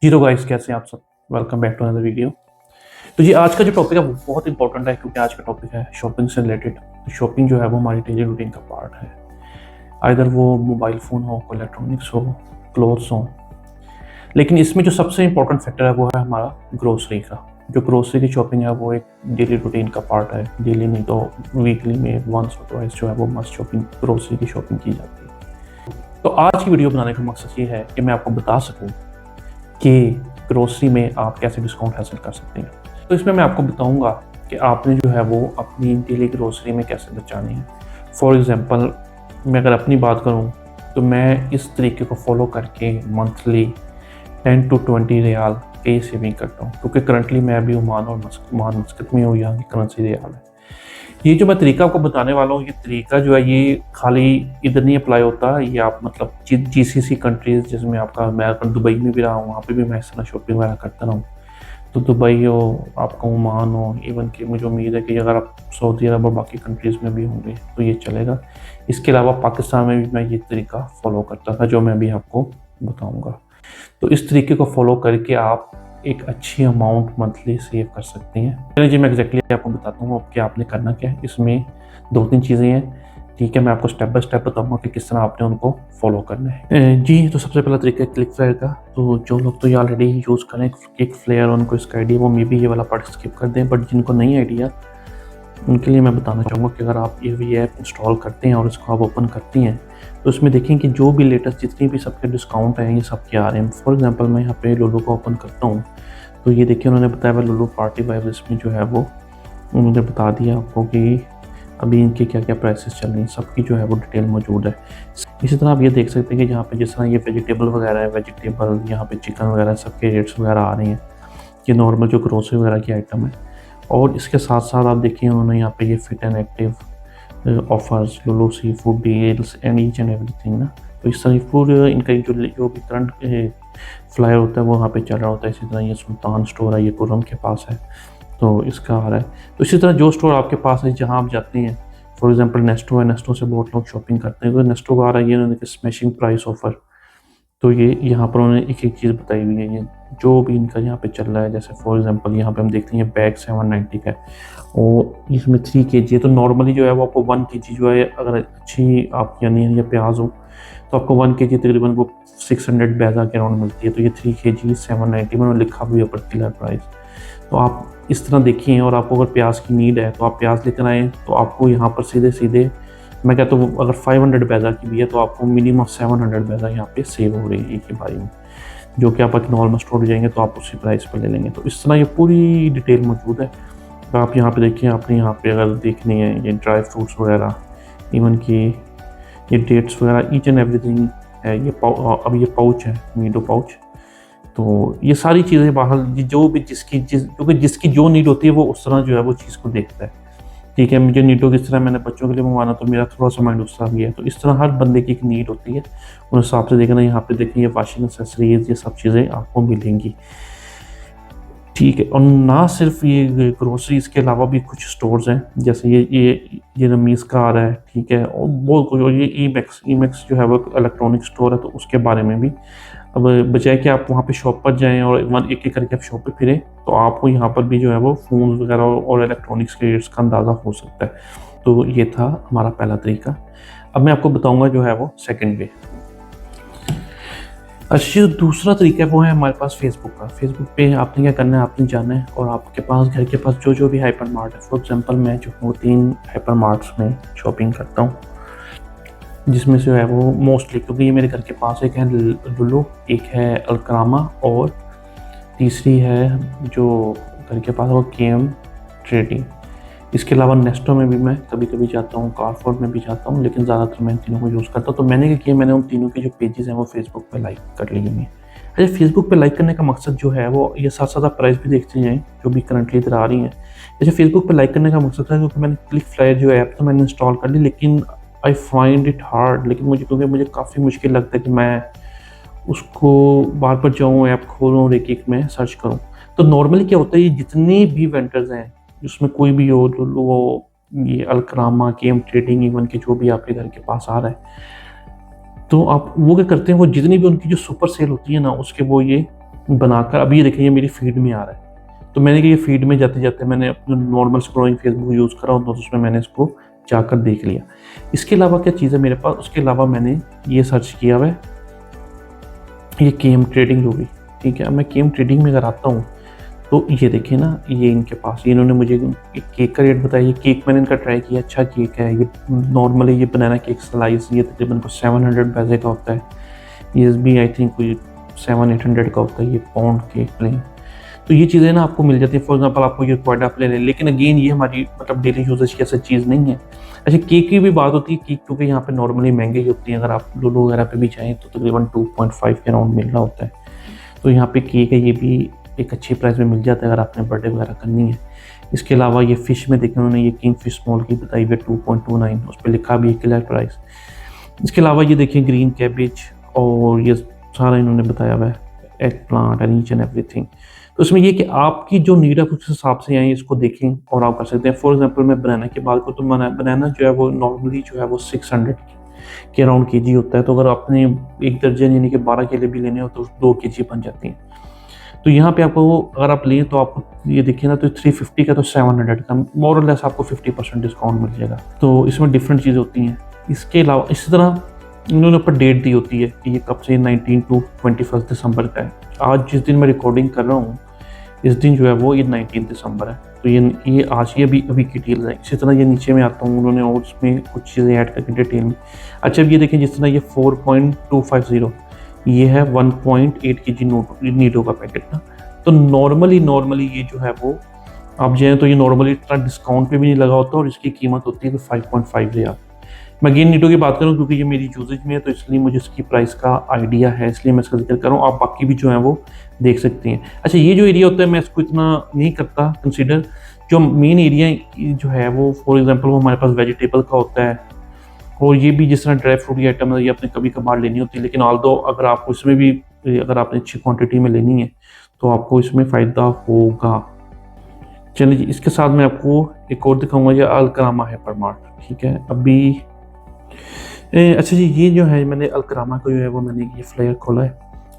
Zero guys, कैसे हैं आप सब। Welcome back to another video. तो जी आज का जो टॉपिक है वो बहुत इंपॉर्टेंट है, क्योंकि आज का टॉपिक है शॉपिंग से रिलेटेड। तो शॉपिंग जो है वो हमारी डेली रूटीन का पार्ट है। आइदर वो मोबाइल फ़ोन हो, इलेक्ट्रॉनिक्स हो, क्लोथ्स हो। लेकिन इसमें जो सबसे इंपॉर्टेंट फैक्टर है वो है हमारा ग्रोसरी का। जो ग्रोसरी की शॉपिंग है वो एक डेली रूटीन का पार्ट है। डेली नहीं तो वीकली में वंस और ट्वाइस जो है वो मस्ट शॉपिंग, ग्रोसरी की शॉपिंग की जाती है। तो आज की वीडियो बनाने का मकसद ये है कि मैं आपको बता सकूँ कि ग्रोसरी में आप कैसे डिस्काउंट हासिल कर सकते हैं। तो इसमें मैं आपको बताऊंगा कि आपने जो है वो अपनी डेली ग्रोसरी में कैसे बचानी है। फॉर एग्जांपल, मैं अगर अपनी बात करूं तो मैं इस तरीके को फॉलो करके मंथली 10 to 20 रियाल की सेविंग करता हूं, क्योंकि करंटली मैं अभी ओमान और मस्कत में हूँ, यहाँ की करेंसी रियाल है। ये जो मैं तरीका आपको बताने वाला हूँ, ये तरीका जो है ये खाली इधर नहीं अप्लाई होता। ये आप मतलब GCC कंट्रीज जिसमें आपका, मैं अगर दुबई में भी रहा हूँ, वहाँ पे भी मैं इस तरह शॉपिंग वगैरह करता रहा हूँ। तो दुबई हो, आपका ओमान हो, इवन कि मुझे उम्मीद है कि अगर आप सऊदी अरब और बाकी कंट्रीज़ में भी होंगे तो ये चलेगा। इसके अलावा पाकिस्तान में भी मैं ये तरीका फॉलो करता था जो मैं अभी आपको बताऊँगा। तो इस तरीके को फॉलो करके आप एक अच्छी अमाउंट मंथली सेव कर सकते हैं। चलिए जी, मैं एग्जैक्टली आपको बताता हूँ कि आपने करना क्या है। इसमें 2-3 चीज़ें हैं, ठीक है। मैं आपको स्टेप बाय स्टेप बताऊंगा कि किस तरह आपने उनको फॉलो करना है। जी, तो सबसे पहला तरीका है क्लिक फ्लेयर का। तो जो लोग तो ये ऑलरेडी यूज़ करें क्लिक फ्लेयर, उनको इसका आइडिया, वो मे भी ये वाला पार्ट स्किप कर दें। बट जिनको नहीं आइडिया, उनके लिए मैं बताना चाहूँगा कि अगर आप ये ऐप इंस्टॉल करते हैं और इसको आप ओपन करती हैं तो इसमें देखें कि जो भी लेटेस्ट जितनी भी सबके डिस्काउंट हैं ये सबके आ रहे हैं। फॉर एग्जांपल, मैं यहाँ पे लुलु को ओपन करता हूँ तो ये देखिए उन्होंने बताया हुआ लुलु पार्टी वाइब, इसमें जो है वो उन्होंने बता दिया आपको कि अभी इनके क्या क्या प्राइसेस चल रही हैं, सबकी जो है वो डिटेल मौजूद है। इसी तरह आप ये देख सकते हैं कि जहाँ पे जिस तरह ये वेजिटेबल वगैरह है, वेजिटेबल यहाँ पे चिकन वगैरह सबके रेट्स वगैरह आ रहे हैं। ये नॉर्मल जो ग्रोसरी वगैरह की आइटम है। और इसके साथ साथ आप देखिए उन्होंने यहाँ पे ये fit and active offers, Lulu seafood deals and each and everything ना। तो इस तरह पूरे इनका जो भी करंट फ्लायर होता है वो वहाँ पे चल रहा होता है। इसी तरह ये सुल्तान स्टोर है, ये कुरम के पास है, तो इसका आ रहा है। तो इसी तरह जो स्टोर आपके पास है जहाँ आप जाते हैं, फॉर एग्जांपल नेस्टो है, नेस्टो से बहुत लोग शॉपिंग करते हैं, तो नेस्टो का आ रहा है ये उन्होंने स्मैशिंग प्राइस ऑफर। तो ये यहाँ पर उन्होंने एक एक चीज़ बताई हुई है, ये जो भी इनका यहाँ पे चल रहा है। जैसे फॉर एग्जांपल यहाँ पे हम देखते हैं बैग 790 का है और इसमें 3 kg है। तो नॉर्मली जो है वो आपको 1 kg जो है, अगर अच्छी आप यानी या प्याज हो तो आपको 1 kg तकरीबन वो 600 बैजा के अराउंड मिलती है। तो ये 3 kg 790 में लिखा भी है पर्टिकुलर प्राइस। तो आप इस तरह देखिए, और आपको अगर प्याज की नीड है तो आप प्याज लेकर आएँ, तो आपको यहाँ पर सीधे सीधे मैं कहता हूँ अगर 500 बैजा की भी है तो आपको मिनिमम 700 बैजा यहाँ पे सेव हो रही है एक ही बारी में, जो कि आप नॉर्मल स्टोर जाएंगे तो आप उसी प्राइस पर ले लेंगे। तो इस तरह ये पूरी डिटेल मौजूद है। तो आप यहाँ पे देखिए, आपने यहाँ पे अगर देखनी है ये ड्राई फ्रूट्स वगैरह, इवन कि ये डेट्स वगैरह, ईच एंड एवरीथिंग है। ये अब ये पाउच है, मीडो पाउच। तो ये सारी चीज़ें बाहर जो भी जिसकी जो नीड होती है वो उस तरह जो है वो चीज़ को देखता है, ठीक है। मुझे नीडो किस तरह मैंने बच्चों के लिए मंगवाना, तो मेरा थोड़ा सा माइंड उस तरह भी है। तो इस तरह हर बंदे की एक नीड होती है, उस हिसाब से देखना। यहाँ पे देखिए ये वाशिंग एक्सेसरीज, ये सब चीज़ें आपको मिलेंगी, ठीक है। और ना सिर्फ ये ग्रोसरीज के अलावा भी कुछ स्टोर्स हैं, जैसे ये रमीज़ का आ रहा है, ठीक है। और बहुत कुछ, और ये ई मैक्स जो है वो इलेक्ट्रॉनिक स्टोर है, तो उसके बारे में भी। अब बजाय कि आप वहाँ पे शॉप पर जाएं और एक एक करके आप शॉप पे फिरें, तो आपको यहाँ पर भी जो है वो फ़ोन वगैरह और इलेक्ट्रॉनिक्स के रेट्स का अंदाज़ा हो सकता है। तो ये था हमारा पहला तरीका। अब मैं आपको बताऊँगा जो है वो सेकेंड वे। अच्छा, जो दूसरा तरीका है वो है हमारे पास फेसबुक का। फेसबुक पे आपने क्या करना है, आपने जाना है और आपके पास घर के पास जो भी हाइपर मार्ट है, फॉर एग्जांपल मैं जो हूँ 3 हाइपर मार्ट्स में शॉपिंग करता हूँ, जिसमें से है वो मोस्टली, क्योंकि ये मेरे घर के पास एक है लुलु, एक है अलकरामा और तीसरी है जो घर के पास वो KM ट्रेडिंग। इसके अलावा नेस्टो में भी मैं कभी कभी जाता हूँ, कारफोर में भी जाता हूँ, लेकिन ज़्यादातर मैं इन तीनों को यूज़ करता हूँ। तो मैंने क्या किया, मैंने उन तीनों के जो पेजेस हैं वो फेसबुक पे लाइक कर लिए हैं। अच्छा, फेसबुक पे लाइक करने का मकसद जो है वो, ये साथ साथ आप प्राइस भी देखते हैं जो भी करंटली इधर आ रही हैं। जैसे फेसबुक पे लाइक करने का मकसद है क्योंकि मैंने क्लिक फ्लायर जो ऐप तो मैंने इंस्टॉल कर ली, लेकिन आई फाइंड इट हार्ड। लेकिन मुझे काफ़ी मुश्किल लगता है कि मैं उसको बार बार जाऊँ, ऐप खोलूँ और एक में सर्च करूँ। तो नॉर्मली क्या होता है, ये जितने भी वेंडर्स हैं, उसमें कोई भी हो, वो ये अलकरामा, KM ट्रेडिंग, इवन के जो भी आपके घर के पास आ रहा है, तो आप वो क्या करते हैं, वो जितनी भी उनकी जो सुपर सेल होती है ना, उसके वो ये बनाकर अभी ये देखिए ये मेरी फीड में आ रहा है। तो मैंने कि ये फीड में जाते जाते मैंने अपना नॉर्मल स्क्रॉलिंग फेसबुक यूज़ करा और तो उसमें मैंने इसको जाकर देख लिया। इसके अलावा क्या चीज़ है मेरे पास, उसके अलावा मैंने ये सर्च किया हुआ है, ये केम ट्रेडिंग हो गई, ठीक है। मैं केम ट्रेडिंग में अगर आता हूँ तो ये देखिए ना, ये इनके पास इन्होंने मुझे एक केक का रेट बताया। ये केक मैंने इनका ट्राई किया, अच्छा केक है ये। नॉर्मली ये बनाना केक स्लाइस ये तकरीबन को 700 पैसे का होता है। ये भी आई थिंक कोई 700-800 का होता है ये पाउंड केक प्लेन। तो ये चीज़ें ना आपको मिल जाती है। फॉर एग्जांपल आपको ये क्वाड आप ले लें, लेकिन अगेन ये हमारी मतलब डेली यूजेज की ऐसी चीज़ नहीं है। अच्छा केक की भी बात होती है, केक क्योंकि यहाँ पे नॉर्मली महंगे ही होती हैं। अगर आप लुलु वगैरह पे भी जाएँ तो तकरीबन 2.5 के अराउंड मिल रहा होता है। तो यहाँ पे केक है, ये भी एक अच्छी प्राइस में मिल जाता है अगर आपने बर्थडे वगैरह करनी है। इसके अलावा ये फ़िश में देखें उन्होंने ये किंग फिश स्मॉल की बताई हुई 2.29, उस पर लिखा भी है क्लियर प्राइस। इसके अलावा ये देखिए ग्रीन कैबेज और ये सारा इन्होंने बताया हुआ है, egg plant and each and everything. तो इसमें ये कि आपकी जो नीड है उस हिसाब से आए इसको देखें और आप कर सकते हैं। फॉर एग्जांपल मैं बनाना की बात करूँ तो बनाना जो है वो नॉर्मली जो है वो 600 के अराउंड केजी होता है। तो अगर आपने एक दर्जन यानी कि 12 केले भी लेने हो तो 2 केजी बन जाती हैं। तो यहाँ पे आपको अगर आप लें तो आपको ये देखिए ना, तो 350 का तो 700 का मोर और लेस आपको 50% डिस्काउंट मिल जाएगा। तो इसमें डिफरेंट चीज़ें होती हैं। इसके अलावा इसी तरह इन्होंने ऊपर डेट दी होती है कि ये कब से 19 to 21 दिसंबर का है। आज जिस दिन मैं रिकॉर्डिंग कर रहा हूँ इस दिन जो है वो ये 19 दिसंबर है। तो ये आज ये अभी की डिटेल्स है। इसी तरह ये नीचे में आता हूँ, उन्होंने और उसमें कुछ चीज़ें ऐड करके डिटेल में। अच्छा अब ये देखें जिस तरह ये 4.250 ये है 1.8 kg नीडो का पैकेट ना। तो नॉर्मली ये जो है वो आप जाएँ तो ये नॉर्मली इतना डिस्काउंट पे भी नहीं लगा होता और इसकी कीमत होती है 5.5 रियाल। मैं अगेन नीडो की बात करूँ क्योंकि ये मेरी यूजेज में है तो इसलिए मुझे इसकी प्राइस का आइडिया है, इसलिए मैं इसका जिक्र कर रहा हूँ। आप बाकी भी जो है वो देख सकते हैं। अच्छा ये जो एरिया होता है मैं इसको इतना नहीं करता कंसिडर। जो मेन एरिया जो है वो फॉर एग्जांपल वो हमारे पास वेजिटेबल का होता है और ये भी जिस तरह ड्राई फ्रूट की आइटम है ये आपने कभी कभार लेनी होती है। लेकिन ऑल्दो अगर आपको इसमें भी अगर आपने अच्छी क्वांटिटी में लेनी है तो आपको इसमें फ़ायदा होगा। चलिए इसके साथ मैं आपको एक और दिखाऊंगा, ये अलकरामा हाइपर मार्ट, ठीक है। अभी अच्छा जी ये जो है मैंने अलकरामा का जो है वो मैंने ये फ्लेयर खोला है।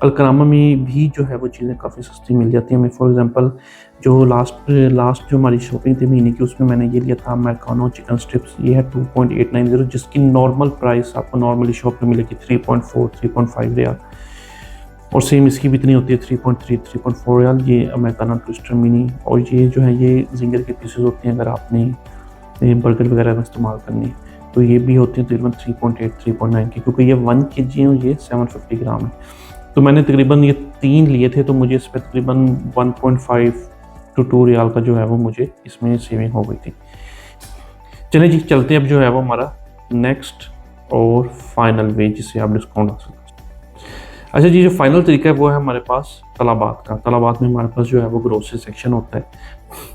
अलकरामा में भी जो है वो चीज़ें काफ़ी सस्ती मिल जाती हैं। मैं फॉर एग्जांपल जो लास्ट जो हमारी शॉपिंग थी महीने की उसमें मैंने ये लिया था अमेरिकानो चिकन स्ट्रिप्स, ये है 2.890 जिसकी नॉर्मल प्राइस आपको नॉर्मली शॉप में मिलेगी 3.5 रियाल और सेम इसकी भी इतनी होती है 3.4 रियाल। ये अमेरिकानो ट्विस्टर मिनी और ये जो है ये जिंगर के पीसेस होते हैं अगर आपने बर्गर वगैरह में इस्तेमाल करनी है तो ये भी होती है तकरीबन 3.8-3.9 की, क्योंकि ये 1 kg है और ये 750 ग्राम है। तो मैंने तकरीबन ये 3 लिए थे तो मुझे इस पर तकरीबन 1.5 to 2 रियाल का जो है वो मुझे इसमें सेविंग हो गई थी। चलिए जी चलते हैं अब जो है वो हमारा नेक्स्ट और फाइनल वे जिससे आप डिस्काउंट आ सकते हैं। अच्छा जी जो फाइनल तरीका है वो है हमारे पास तलाबात का। तलाबात में हमारे पास जो है वो ग्रोसरी सेक्शन होता है।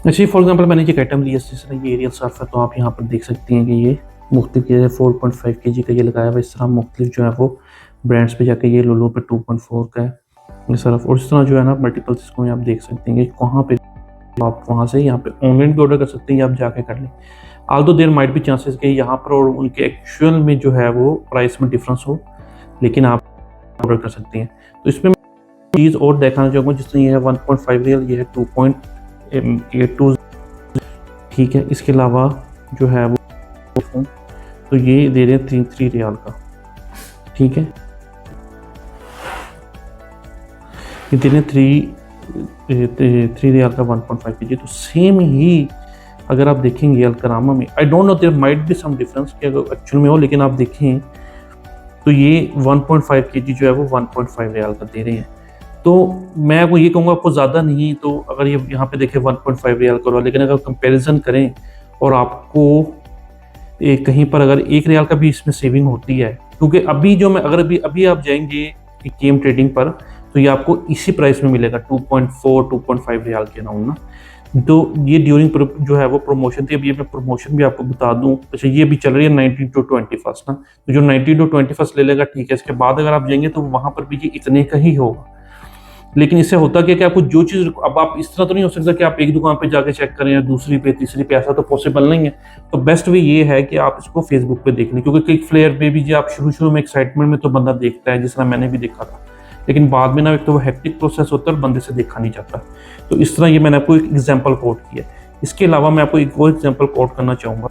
अच्छा फॉर एग्जांपल मैंने एक आइटम लिया जिस तरह ये एरियल सर्फ है तो आप यहाँ पर देख सकते हैं कि ये मुख्तलिफ चीज़ें 4.5 kg का ये लगाया हुआ। इस तरह मुख्तलिफ जो है वो ब्रांड्स पे जाके ये लुलु पे 2.4 का है ये सर्फ। और इस तरह जो है ना मल्टीपल इसको आप देख सकते हैं कि कहाँ पे आप वहाँ से यहाँ पे ऑनलाइन भी ऑर्डर कर सकते हैं या आप जाके कर लें। आल्दो देयर माइट भी चांसेस कि यहाँ पर और उनके एक्चुअल में जो है वो प्राइस में डिफरेंस हो, लेकिन आप ऑर्डर कर सकते हैं। तो इसमें चीज़ और दिखाना चाहूँगा जिस तरह ये है 1.5 रियल, ये है 2.82, ठीक है। इसके अलावा जो है वो तो ये दे रहे हैं 3 रियाल का, ठीक है। ये दे रहे हैं 3 रियाल का 1.5 kg। तो सेम ही अगर आप देखेंगे अलकरामा में, I don't know there might be some difference कि अगर एक्चुअल में हो, लेकिन आप देखें तो ये 1.5 kg जो है वो 1.5 रियाल का दे रहे हैं। तो मैं आपको ये कहूँगा आपको ज़्यादा नहीं, तो अगर ये यहाँ पे देखें 1.5 रियाल का, लेकिन अगर कंपैरिजन करें और आपको कहीं पर अगर 1 रियाल का भी इसमें सेविंग होती है, क्योंकि अभी जो मैं अगर अभी आप जाएंगे केम ट्रेडिंग पर तो ये आपको इसी प्राइस में मिलेगा 2.5 रियाल के अराउंड ना। तो ये ड्यूरिंग जो है वो प्रमोशन थी। अभी मैं प्रमोशन भी आपको बता दूं। अच्छा ये भी चल रही है 19 to 21 ना, तो जो 19 to 21 ले लेगा ठीक है। इसके बाद अगर आप जाएंगे तो वहाँ पर भी ये इतने का ही होगा। लेकिन इससे होता क्या कि आपको जो चीज़, अब आप इस तरह तो नहीं हो सकता कि आप एक दुकान पे जाके चेक करें या दूसरी पे तीसरी पे, ऐसा तो पॉसिबल नहीं है। तो बेस्ट वे ये है कि आप इसको फेसबुक पे देख लें, क्योंकि कई फ्लेयर पे भी जो आप शुरू में एक्साइटमेंट में तो बंदा देखता है, जिस तरह मैंने भी देखा था लेकिन बाद में ना एक तो वो हेक्टिक प्रोसेस होता है और बंदे से देखा नहीं जाता। तो इस तरह ये मैंने आपको एक एग्जांपल कोट किया। इसके अलावा मैं आपको एक और एग्जांपल कोट करना चाहूँगा।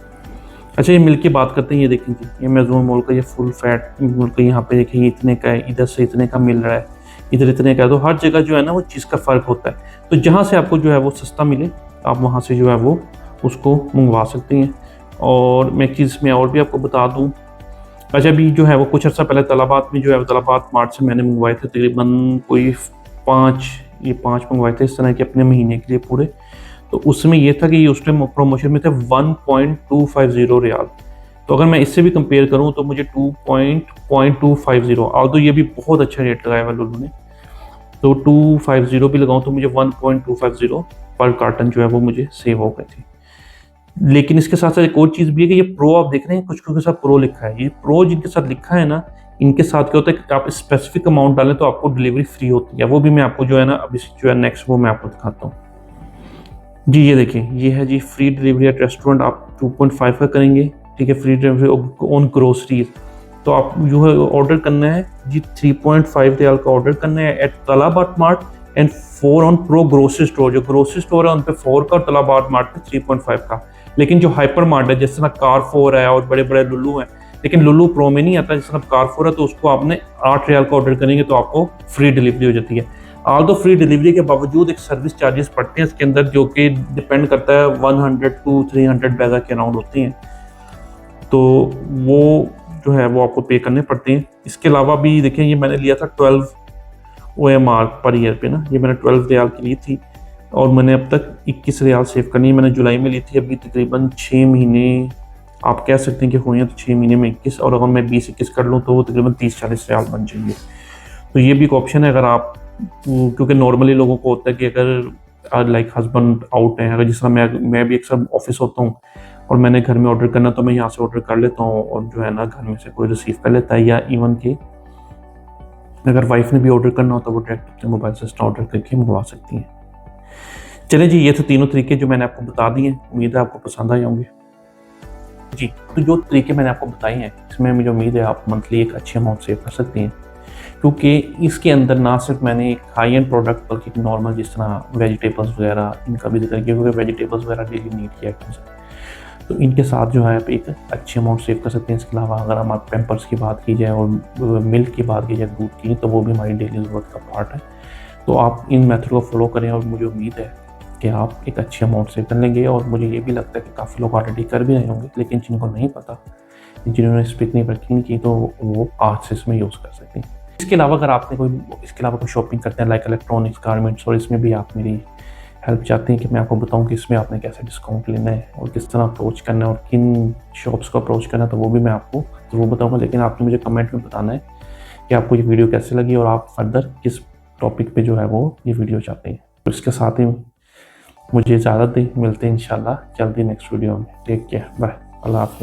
अच्छा, ये मिल्क की बात करते हैं, ये देखें जी, ये मैज़ून मोल का ये फुल फैट मिल्क, यहाँ पे देखिए ये इतने का है, इधर से इतने का मिल रहा है, इधर इतने का है। तो हर जगह जो है ना वो चीज़ का फ़र्क होता है। तो जहाँ से आपको जो है वो सस्ता मिले, आप वहाँ से जो है वो उसको मंगवा सकते हैं। और मैं एक चीज़ में और भी आपको बता दूँ, अच्छा अभी जो है वो कुछ अर्सा पहले तलाबात में जो है तलाबात मार्ट से मैंने मंगवाए थे, तकरीबन कोई 5 मंगवाए थे इस तरह के अपने महीने के लिए पूरे। तो उसमें ये था कि ये उस टाइम प्रोमोशन में थे 1.250 रियाल। तो अगर मैं इससे भी कंपेयर करूं तो मुझे 2.250, ऑल तो ये भी बहुत अच्छा रेट लगाया हुआ लुलु ने। तो 250 भी लगाऊं तो मुझे 1.250 पर कार्टन जो है वो मुझे सेव हो गए थे। लेकिन इसके साथ साथ एक और चीज़ भी है कि ये प्रो आप देख रहे हैं, कुछ के साथ प्रो लिखा है। ये प्रो जिनके साथ लिखा है ना, इनके साथ क्या होता है कि आप स्पेसिफिक अमाउंट डालें तो आपको डिलीवरी फ्री होती है। वो भी मैं आपको जो है ना अभी जो है नेक्स्ट वो मैं आपको दिखाता हूँ जी। ये देखिए, ये है जी फ्री डिलीवरी एट रेस्टोरेंट, आप 2.5 का करेंगे, ठीक है, फ्री डिलीवरी ऑन ग्रोसरीज। तो आप जो है ऑर्डर करना है जी 3.5 रियाल का ऑर्डर करना है at Talabat mart and 4 on pro grocery store. जो ग्रोसरी स्टोर है उन पे 4 का और तलाबात मार्ट पे 3.5 का। लेकिन जो हाइपर मार्ट है, जिस तरह कार4 है और बड़े बड़े लुलु हैं, लेकिन लुलु प्रो में नहीं आता। जिस तरह कार4 है तो उसको आपने 8 रियाल का ऑर्डर करेंगे तो आपको फ्री डिलीवरी हो जाती है। ऑल दो फ्री डिलीवरी के बावजूद एक सर्विस चार्जेस पड़ते हैं इसके अंदर, जो कि डिपेंड करता है 100 to 300 बैगा के अराउंड होती हैं। तो वो जो है वो आपको पे करने पड़ते हैं। इसके अलावा भी देखें, ये मैंने लिया था 12 OMR पर ईयर पे ना, ये मैंने 12 रियाल की ली थी और मैंने अब तक 21 रियाल सेव करनी है। मैंने जुलाई में ली थी, अभी तकरीबन 6 महीने आप कह सकते हैं कि हुए हैं। तो 6 महीने में 21, और अगर मैं 20-21 कर लूँ तो वो तकरीबन 30-40 रियाल बन जाएंगे। तो ये भी एक ऑप्शन है अगर आप, क्योंकि नॉर्मली लोगों को होता है कि अगर लाइक हस्बैंड आउट है, अगर जिस तरह मैं भी अक्सर ऑफिस होता हूँ और मैंने घर में ऑर्डर करना तो मैं यहाँ से ऑर्डर कर लेता हूँ और जो है ना घर में से कोई रिसीव कर लेता है, या इवन कि अगर वाइफ ने भी ऑर्डर करना हो तो वो डायरेक्ट अपने मोबाइल से ऑर्डर करके मंगवा सकती हैं। चले जी, ये थे तीनों तरीके जो मैंने आपको बता दिए, उम्मीद है आपको पसंद आए होंगे जी। तो जो तरीके मैंने आपको बताए हैं, इसमें मुझे उम्मीद है आप मंथली एक अच्छी अमाउंट सेव कर सकते हैं, क्योंकि इसके अंदर ना सिर्फ मैंने एक हाई एंड प्रोडक्ट बल्कि नॉर्मल जिस तरह वेजिटेबल्स वगैरह इनका भी जिक्र किया, क्योंकि वेजिटेबल्स वगैरह डेली नीड की आइटम्स है। तो इनके साथ जो है आप एक अच्छी अमाउंट सेव कर सकते हैं। इसके अलावा अगर हमारे पैम्पर्स की बात की जाए और मिल्क की बात की जाए, दूध की, तो वो भी हमारी डेली ज़रूरत का पार्ट है। तो आप इन मेथड को फॉलो करें और मुझे उम्मीद है कि आप एक अच्छी अमाउंट सेव कर लेंगे। और मुझे ये भी लगता है कि काफ़ी लोग ऑलरेडी कर भी रहे होंगे, लेकिन जिनको नहीं पता, जिन्होंने इस पर इतनी वर्किंग की, तो वो आज से इसमें यूज़ कर सकते हैं। इसके अलावा अगर आपने इसके अलावा कोई शॉपिंग करते हैं लाइक इलेक्ट्रॉनिक्स, गारमेंट्स, और इसमें भी आप मेरी हेल्प चाहते हैं कि मैं आपको बताऊं कि इसमें आपने कैसे डिस्काउंट लेना है और किस तरह अप्रोच करना है और किन शॉप्स को अप्रोच करना है, तो वो भी मैं आपको ज़रूर बताऊंगा। लेकिन आपने मुझे कमेंट में बताना है कि आपको ये वीडियो कैसे लगी और आप फर्दर किस टॉपिक पे जो है वो ये वीडियो चाहते हैं। तो इसके साथ ही मुझे इजाज़त दें, मिलते हैं इंशाल्लाह जल्दी नेक्स्ट वीडियो में। टेक केयर, बाय, अल्लाह हाफ़िज़।